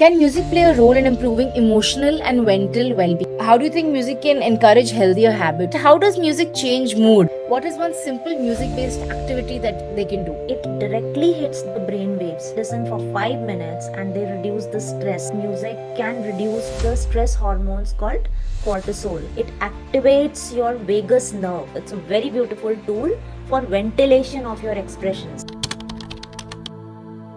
Can music play a role in improving emotional and mental well-being? How do you think music can encourage healthier habits? How does music change mood? What is one simple music-based activity that they can do? It directly hits the brain waves. Listen for 5 minutes and they reduce the stress. Music can reduce the stress hormones called cortisol. It activates your vagus nerve. It's a very beautiful tool for ventilation of your expressions.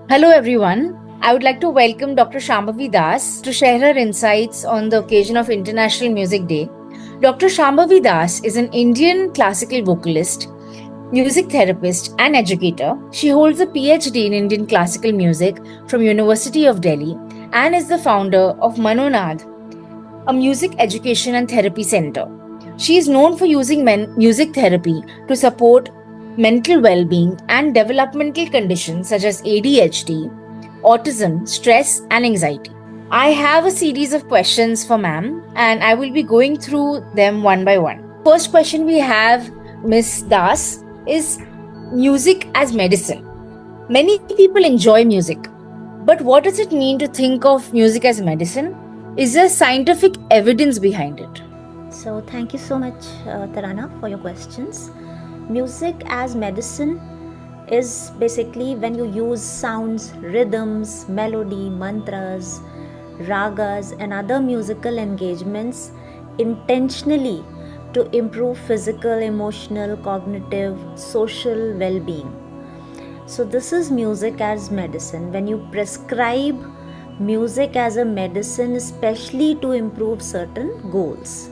Hello everyone. I would like to welcome Dr. Shambhavi Das to share her insights on the occasion of International Music Day. Dr. Shambhavi Das is an Indian classical vocalist, music therapist and educator. She holds a PhD in Indian classical music from University of Delhi and is the founder of Manonad, a music education and therapy center. She is known for using music therapy to support mental well-being and developmental conditions such as ADHD, autism, stress and anxiety. I have a series of questions for ma'am and I will be going through them one by one. First question we have, Miss Das, is music as medicine. Many people enjoy music, but what does it mean to think of music as medicine? Is there scientific evidence behind it? So, thank you so much, Tarana, for your questions. Music as medicine is basically when you use sounds, rhythms, melody, mantras, ragas, and other musical engagements intentionally to improve physical, emotional, cognitive, social well being. So, this is music as medicine. When you prescribe music as a medicine, especially to improve certain goals.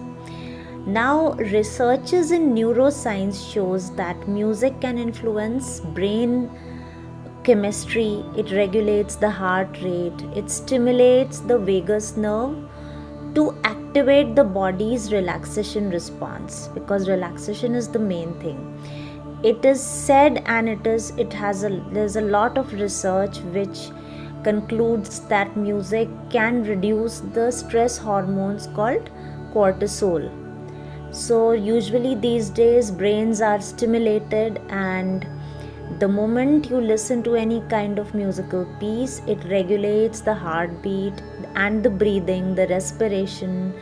Now, researches in neuroscience shows that music can influence brain chemistry, it regulates the heart rate, it stimulates the vagus nerve to activate the body's relaxation response, because relaxation is the main thing. It is said, and there's a lot of research which concludes that music can reduce the stress hormones called cortisol. So usually these days brains are stimulated, and the moment you listen to any kind of musical piece, it regulates the heartbeat and the breathing, the respiration.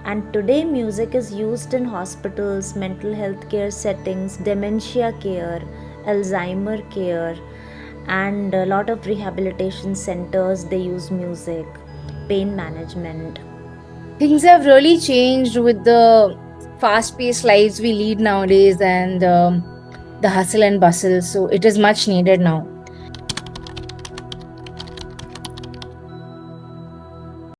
And today music is used in hospitals, mental health care settings, dementia care, Alzheimer care, and a lot of rehabilitation centers, they use music, pain management. Things have really changed with the fast-paced lives we lead nowadays and the hustle and bustle, so it is much needed now.